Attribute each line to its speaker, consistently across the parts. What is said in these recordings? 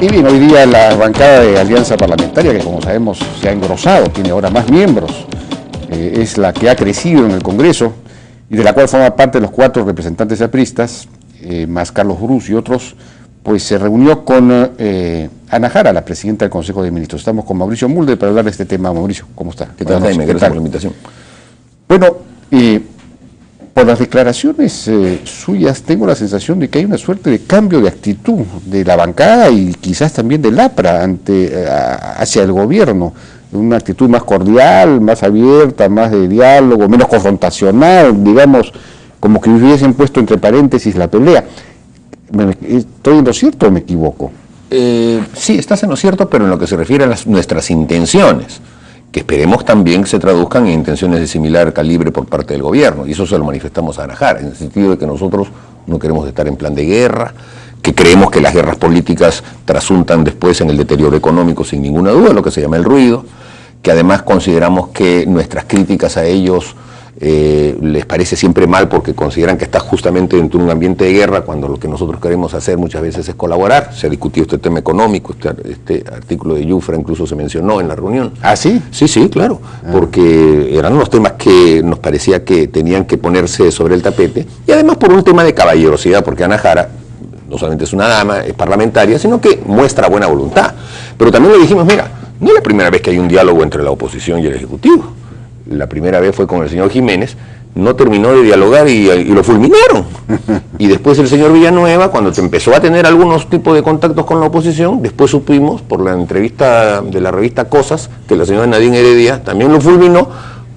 Speaker 1: Y bien, hoy día la bancada de Alianza Parlamentaria, que como sabemos se ha engrosado, tiene ahora más miembros, es la que ha crecido en el Congreso y de la cual forma parte los 4 representantes apristas, más Carlos Brus y otros, pues se reunió con Ana Jara, la presidenta del Consejo de Ministros. Estamos con Mauricio Mulder para hablar de este tema. Mauricio, ¿cómo está?
Speaker 2: ¿Qué tal, Jaime? Gracias por la invitación.
Speaker 1: Bueno, por las declaraciones suyas tengo la sensación de que hay una suerte de cambio de actitud de la bancada y quizás también del APRA hacia el gobierno, una actitud más cordial, más abierta, más de diálogo, menos confrontacional, digamos, como que hubiesen puesto entre paréntesis la pelea. ¿Estoy en lo cierto o me equivoco?
Speaker 2: Sí, estás en lo cierto, pero en lo que se refiere a nuestras intenciones, que esperemos también se traduzcan en intenciones de similar calibre por parte del gobierno, y eso se lo manifestamos a Ana Jara, en el sentido de que nosotros no queremos estar en plan de guerra, que creemos que las guerras políticas trasuntan después en el deterioro económico sin ninguna duda, lo que se llama el ruido, que además consideramos que nuestras críticas a ellos les parece siempre mal porque consideran que está justamente dentro de un ambiente de guerra, cuando lo que nosotros queremos hacer muchas veces es colaborar. Se ha discutido este tema económico, este artículo de Yufra incluso se mencionó en la reunión.
Speaker 1: ¿Ah, sí?
Speaker 2: Sí, claro, porque eran unos temas que nos parecía que tenían que ponerse sobre el tapete, y además por un tema de caballerosidad, porque Ana Jara no solamente es una dama, es parlamentaria, sino que muestra buena voluntad. Pero también le dijimos, mira, no es la primera vez que hay un diálogo entre la oposición y el Ejecutivo. La primera vez fue con el señor Jiménez, no terminó de dialogar y lo fulminaron. Y después el señor Villanueva, cuando empezó a tener algunos tipos de contactos con la oposición, después supimos por la entrevista de la revista Cosas, que la señora Nadine Heredia también lo fulminó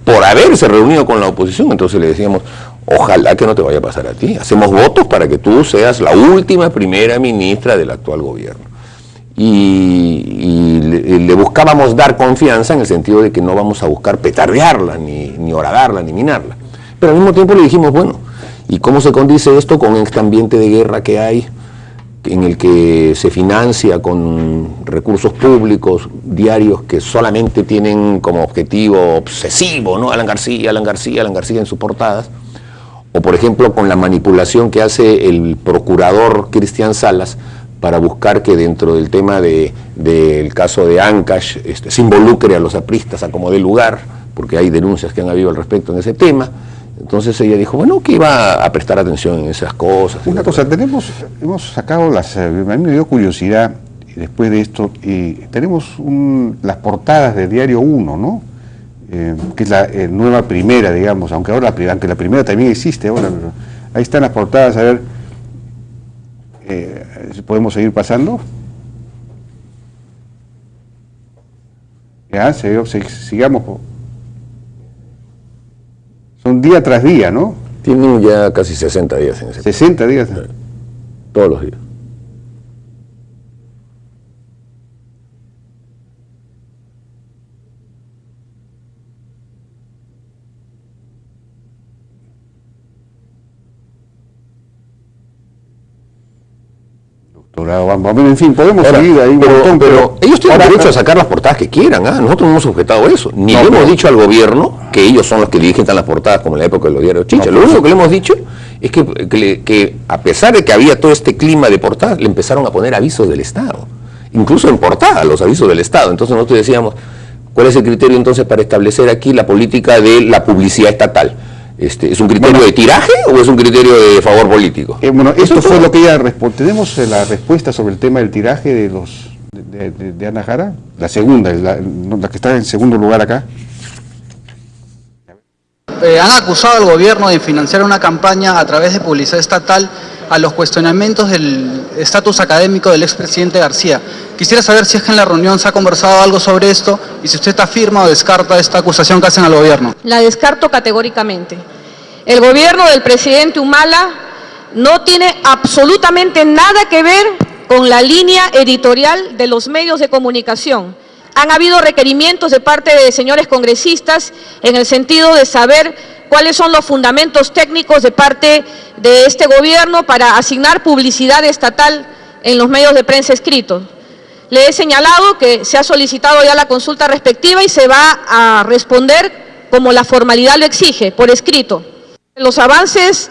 Speaker 2: por haberse reunido con la oposición. Entonces le decíamos, ojalá que no te vaya a pasar a ti, hacemos votos para que tú seas la última primera ministra del actual gobierno. Y le buscábamos dar confianza en el sentido de que no vamos a buscar petardearla, ni horadarla, ni minarla. Pero al mismo tiempo le dijimos, bueno, ¿y cómo se condice esto con este ambiente de guerra que hay, en el que se financia con recursos públicos, diarios que solamente tienen como objetivo obsesivo, ¿no? Alan García en sus portadas? O por ejemplo con la manipulación que hace el procurador Cristian Salas para buscar que dentro del tema del caso de Ancash se involucre a los apristas a como dé lugar, porque hay denuncias que han habido al respecto en ese tema. Entonces ella dijo, bueno, que iba a prestar atención en esas cosas.
Speaker 1: Una cosa, hemos sacado a mí me dio curiosidad después de esto, tenemos las portadas de Diario 1, ¿no? Que es la nueva primera, digamos, aunque la primera también existe ahora, pero ahí están las portadas, a ver, ¿podemos seguir pasando? Ya, sigamos. Son día tras día, ¿no?
Speaker 2: Tienen ya casi 60 días en ese
Speaker 1: 60 días.
Speaker 2: Todos los días.
Speaker 1: En fin, podemos seguir ahí.
Speaker 2: Pero ellos tienen derecho a sacar las portadas que quieran, nosotros no hemos objetado eso, ni le hemos dicho al gobierno que ellos son los que dirigen las portadas como en la época de los diarios Chicha. Lo único que le hemos dicho es que a pesar de que había todo este clima de portadas, le empezaron a poner avisos del Estado, incluso en portada los avisos del Estado. Entonces nosotros decíamos, ¿cuál es el criterio entonces para establecer aquí la política de la publicidad estatal? ¿Es un criterio de tiraje o es un criterio de favor político?
Speaker 1: Esto fue lo que ella respondió. ¿Tenemos la respuesta sobre el tema del tiraje de Ana Jara? La segunda, la que está en segundo lugar acá.
Speaker 3: Han acusado al gobierno de financiar una campaña a través de publicidad estatal a los cuestionamientos del estatus académico del expresidente García. Quisiera saber si es que en la reunión se ha conversado algo sobre esto y si usted afirma o descarta esta acusación que hacen al gobierno.
Speaker 4: La descarto categóricamente. El gobierno del presidente Humala no tiene absolutamente nada que ver con la línea editorial de los medios de comunicación. Han habido requerimientos de parte de señores congresistas en el sentido de saber cuáles son los fundamentos técnicos de parte de este gobierno para asignar publicidad estatal en los medios de prensa escritos. Le he señalado que se ha solicitado ya la consulta respectiva y se va a responder como la formalidad lo exige, por escrito. Los avances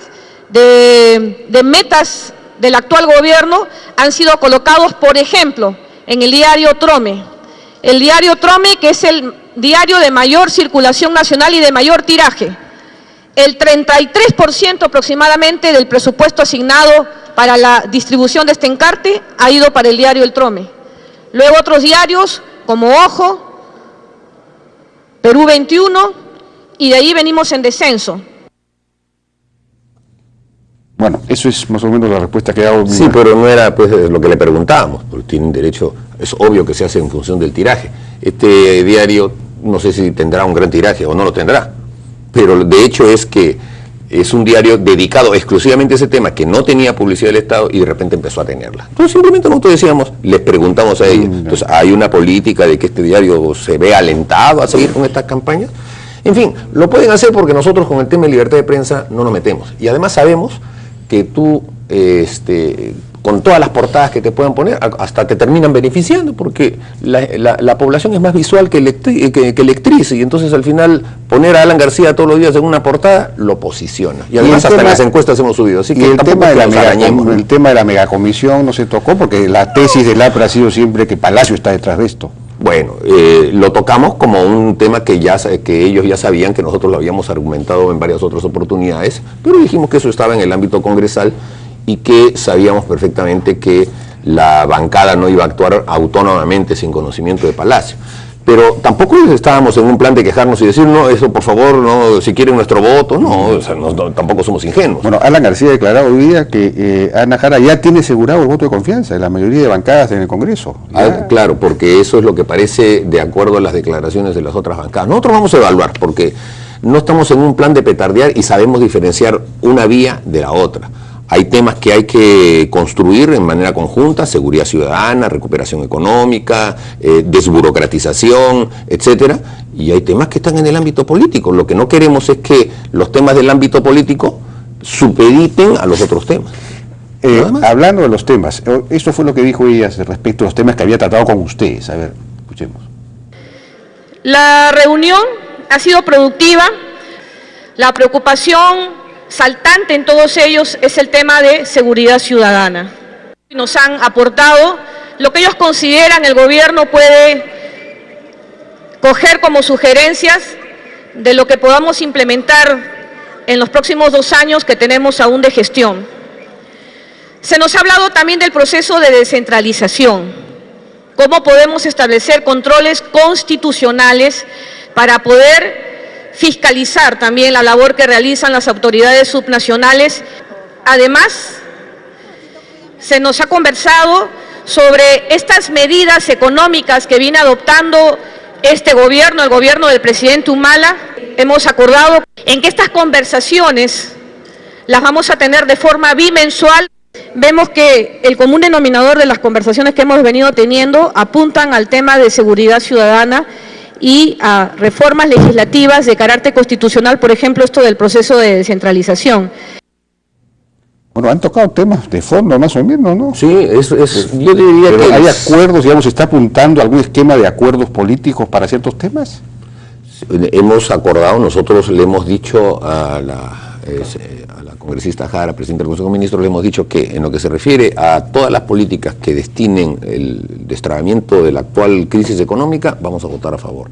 Speaker 4: de metas del actual gobierno han sido colocados, por ejemplo, en el diario Trome. El diario Trome, que es el diario de mayor circulación nacional y de mayor tiraje. El 33% aproximadamente del presupuesto asignado para la distribución de este encarte ha ido para el diario El Trome. Luego otros diarios como Ojo, Perú 21, y de ahí venimos en descenso.
Speaker 1: Bueno, eso es más o menos la respuesta que ha dado.
Speaker 2: Sí, pero no era pues lo que le preguntábamos, porque tienen derecho, es obvio que se hace en función del tiraje. Este diario, no sé si tendrá un gran tiraje o no lo tendrá, pero de hecho es que es un diario dedicado exclusivamente a ese tema, que no tenía publicidad del Estado y de repente empezó a tenerla. Entonces simplemente nosotros decíamos, les preguntamos a ellos. Entonces, ¿hay una política de que este diario se vea alentado a seguir con estas campañas? En fin, lo pueden hacer porque nosotros con el tema de libertad de prensa no nos metemos. Y además sabemos que tú, con todas las portadas que te puedan poner, hasta te terminan beneficiando, porque la población es más visual que lectriz, y entonces al final poner a Alan García todos los días en una portada lo posiciona. Y además hasta en las encuestas hemos subido. Así que
Speaker 1: el tema de la megacomisión no se tocó, porque la tesis del APRA ha sido siempre que Palacio está detrás de esto.
Speaker 2: Bueno, lo tocamos como un tema que ellos ya sabían, que nosotros lo habíamos argumentado en varias otras oportunidades, pero dijimos que eso estaba en el ámbito congresal y que sabíamos perfectamente que la bancada no iba a actuar autónomamente sin conocimiento de Palacio. Pero tampoco estábamos en un plan de quejarnos y decir, no, eso por favor, no, si quieren nuestro voto, no, o sea, tampoco somos ingenuos.
Speaker 1: Bueno, Alan García ha declarado hoy día que Ana Jara ya tiene asegurado el voto de confianza de la mayoría de bancadas en el Congreso.
Speaker 2: Claro, porque eso es lo que parece de acuerdo a las declaraciones de las otras bancadas. Nosotros vamos a evaluar, porque no estamos en un plan de petardear y sabemos diferenciar una vía de la otra. Hay temas que hay que construir en manera conjunta: seguridad ciudadana, recuperación económica, desburocratización, etcétera. Y hay temas que están en el ámbito político. Lo que no queremos es que los temas del ámbito político supediten a los otros temas.
Speaker 1: Hablando de los temas, eso fue lo que dijo ella respecto a los temas que había tratado con ustedes. A ver, escuchemos.
Speaker 4: La reunión ha sido productiva. La preocupación saltante en todos ellos es el tema de seguridad ciudadana. Nos han aportado lo que ellos consideran el gobierno puede coger como sugerencias de lo que podamos implementar en los próximos 2 años que tenemos aún de gestión. Se nos ha hablado también del proceso de descentralización, cómo podemos establecer controles constitucionales para poder fiscalizar también la labor que realizan las autoridades subnacionales. Además, se nos ha conversado sobre estas medidas económicas que viene adoptando este gobierno, el gobierno del presidente Humala. Hemos acordado en que estas conversaciones las vamos a tener de forma bimensual. Vemos que el común denominador de las conversaciones que hemos venido teniendo apuntan al tema de seguridad ciudadana y a reformas legislativas de carácter constitucional, por ejemplo, esto del proceso de descentralización.
Speaker 1: Bueno, han tocado temas de fondo más o menos, ¿no?
Speaker 2: Sí, yo diría
Speaker 1: pero
Speaker 2: que
Speaker 1: hay acuerdos, digamos, ¿se está apuntando a algún esquema de acuerdos políticos para ciertos temas?
Speaker 2: Hemos acordado, nosotros le hemos dicho a la congresista Jara, presidenta del Consejo de Ministros, le hemos dicho que en lo que se refiere a todas las políticas que destinen el destrabamiento de la actual crisis económica, vamos a votar a favor.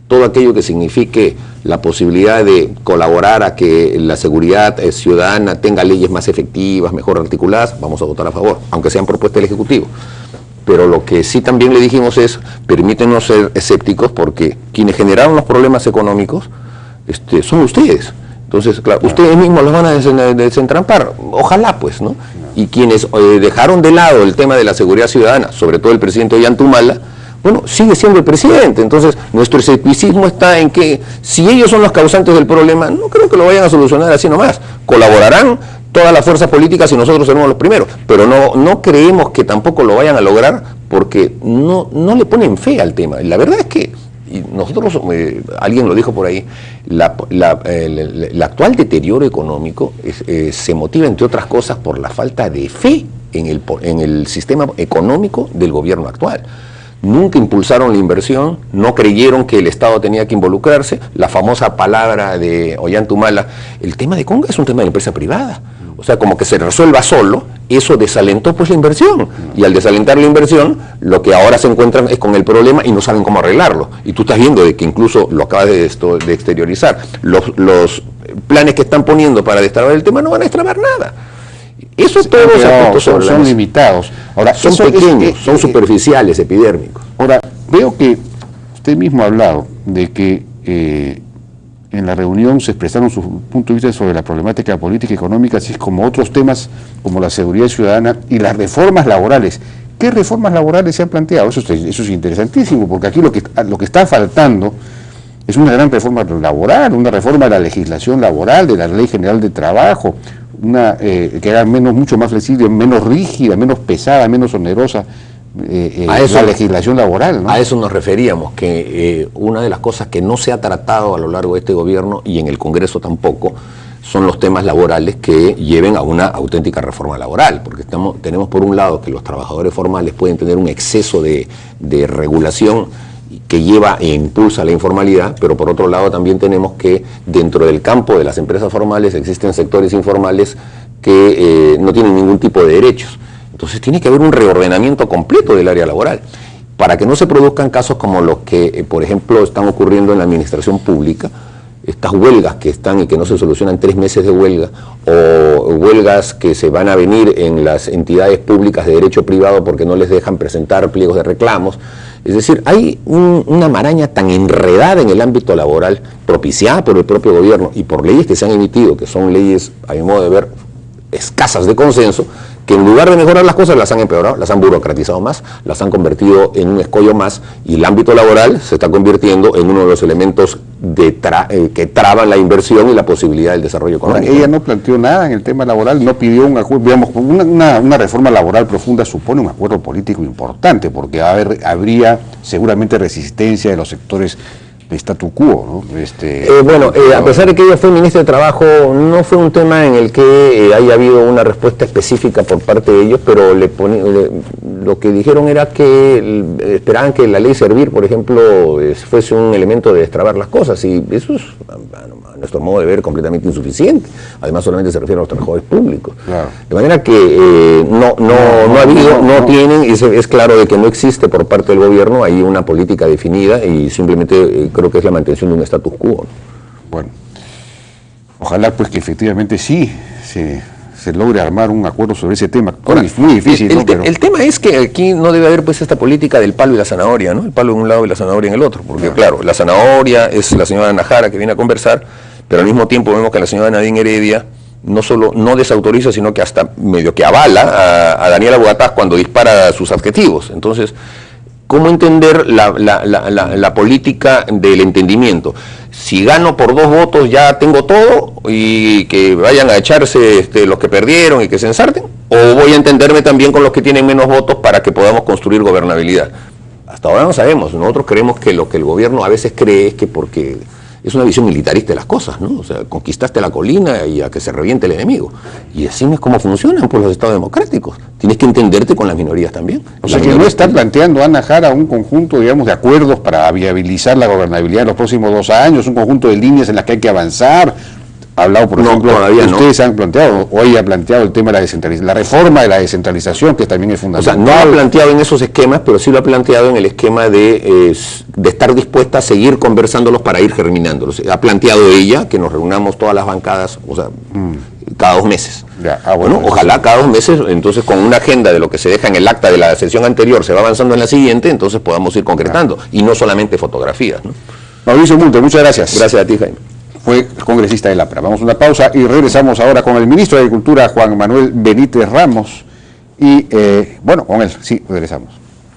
Speaker 2: Todo aquello que signifique la posibilidad de colaborar a que la seguridad ciudadana tenga leyes más efectivas, mejor articuladas, vamos a votar a favor, aunque sean propuestas del Ejecutivo. Pero lo que sí también le dijimos es, permítenos ser escépticos, porque quienes generaron los problemas económicos son ustedes. Entonces, claro, ustedes mismos los van a desentrampar, ojalá pues, ¿no? Y quienes dejaron de lado el tema de la seguridad ciudadana, sobre todo el presidente Ollanta Humala, bueno, sigue siendo el presidente. Entonces, nuestro escepticismo está en que si ellos son los causantes del problema, no creo que lo vayan a solucionar así nomás. Colaborarán todas las fuerzas políticas y nosotros seremos los primeros, pero no creemos que tampoco lo vayan a lograr porque no le ponen fe al tema. La verdad es que y nosotros, alguien lo dijo por ahí, el actual deterioro económico se motiva, entre otras cosas, por la falta de fe en el sistema económico del gobierno actual. nunca impulsaron la inversión, no creyeron que el Estado tenía que involucrarse. La famosa palabra de Ollanta-Humala, el tema de Conga es un tema de la empresa privada. O sea, como que se resuelva solo, eso desalentó pues la inversión. Y al desalentar la inversión, lo que ahora se encuentran es con el problema y no saben cómo arreglarlo. Y tú estás viendo de que incluso lo acabas de exteriorizar. Los planes que están poniendo para destrabar el tema no van a destrabar nada. Eso es todo.
Speaker 1: Son limitados. Ahora,
Speaker 2: son pequeños, son superficiales, epidérmicos.
Speaker 1: Ahora, veo que usted mismo ha hablado de que en la reunión se expresaron sus puntos de vista sobre la problemática política y económica, así como otros temas como la seguridad ciudadana y las reformas laborales. ¿Qué reformas laborales se han planteado? Eso es interesantísimo, porque aquí lo que está faltando es una gran reforma laboral, una reforma de la legislación laboral, de la Ley General de Trabajo, una que era mucho más flexible, menos rígida, menos pesada, menos onerosa, la legislación laboral, ¿no?
Speaker 2: A eso nos referíamos, que una de las cosas que no se ha tratado a lo largo de este gobierno y en el Congreso tampoco son los temas laborales que lleven a una auténtica reforma laboral, porque tenemos por un lado que los trabajadores formales pueden tener un exceso de regulación que lleva e impulsa la informalidad, pero por otro lado también tenemos que dentro del campo de las empresas formales existen sectores informales que no tienen ningún tipo de derechos. Entonces tiene que haber un reordenamiento completo del área laboral, para que no se produzcan casos como los que, por ejemplo, están ocurriendo en la administración pública, estas huelgas que están y que no se solucionan 3 meses de huelga, o huelgas que se van a venir en las entidades públicas de derecho privado porque no les dejan presentar pliegos de reclamos. Es decir, hay una maraña tan enredada en el ámbito laboral, propiciada por el propio gobierno y por leyes que se han emitido, que son leyes, a mi modo de ver, escasas de consenso, que en lugar de mejorar las cosas las han empeorado, las han burocratizado más, las han convertido en un escollo más, y el ámbito laboral se está convirtiendo en uno de los elementos que traban la inversión y la posibilidad del desarrollo económico.
Speaker 1: Ella no planteó nada en el tema laboral, no pidió un acuerdo, digamos, una reforma laboral profunda supone un acuerdo político importante, porque habría seguramente resistencia de los sectores de statu quo, ¿no?
Speaker 2: A pesar de que ella fue ministra de Trabajo, no fue un tema en el que haya habido una respuesta específica por parte de ellos, pero lo que dijeron era que esperaban que la ley Servir, por ejemplo, fuese un elemento de destrabar las cosas, y eso es, a nuestro modo de ver, completamente insuficiente. Además, solamente se refiere a los trabajadores públicos. Claro. De manera que no tienen, es claro de que no existe por parte del gobierno ahí una política definida, y simplemente creo que es la mantención de un status quo, ¿no?
Speaker 1: Bueno, ojalá pues que efectivamente sí se logre armar un acuerdo sobre ese tema. Ahora, es muy difícil, ¿no?
Speaker 2: El tema es que aquí no debe haber pues esta política del palo y la zanahoria, ¿no? El palo en un lado y la zanahoria en el otro, porque claro, la zanahoria es la señora Ana Jara que viene a conversar, pero al mismo tiempo vemos que la señora Nadine Heredia no solo no desautoriza, sino que hasta medio que avala a Daniela Bogatás cuando dispara sus adjetivos. Entonces, ¿cómo entender la política del entendimiento? Si gano por 2 votos ya tengo todo y que vayan a echarse los que perdieron y que se ensarten, o voy a entenderme también con los que tienen menos votos para que podamos construir gobernabilidad. Hasta ahora no sabemos. Nosotros creemos que lo que el gobierno a veces cree es que porque es una visión militarista de las cosas, ¿no? O sea, conquistaste la colina y a que se reviente el enemigo. Y así no es como funcionan pues, los estados democráticos. Tienes que entenderte con las minorías también.
Speaker 1: O sea, que no está planteando Ana Jara un conjunto, digamos, de acuerdos para viabilizar la gobernabilidad en los próximos 2 años, un conjunto de líneas en las que hay que avanzar. Ha hablado, por ejemplo, ustedes han planteado, hoy ha planteado el tema de la descentralización, la reforma de la descentralización, que también es fundamental.
Speaker 2: O sea, no lo ha planteado en esos esquemas, pero sí lo ha planteado en el esquema de estar dispuesta a seguir conversándolos para ir germinándolos. Ha planteado ella que nos reunamos todas las bancadas, o sea, cada 2 meses.
Speaker 1: Ya,
Speaker 2: bueno, ojalá cada 2 meses, entonces con una agenda de lo que se deja en el acta de la sesión anterior se va avanzando en la siguiente, entonces podamos ir concretando, y no solamente fotografías, ¿no?
Speaker 1: Mauricio Munter, muchas gracias.
Speaker 2: Gracias a ti, Jaime.
Speaker 1: Fue congresista del APRA. Vamos a una pausa y regresamos ahora con el ministro de Agricultura, Juan Manuel Benítez Ramos. Y bueno, con él, sí, regresamos.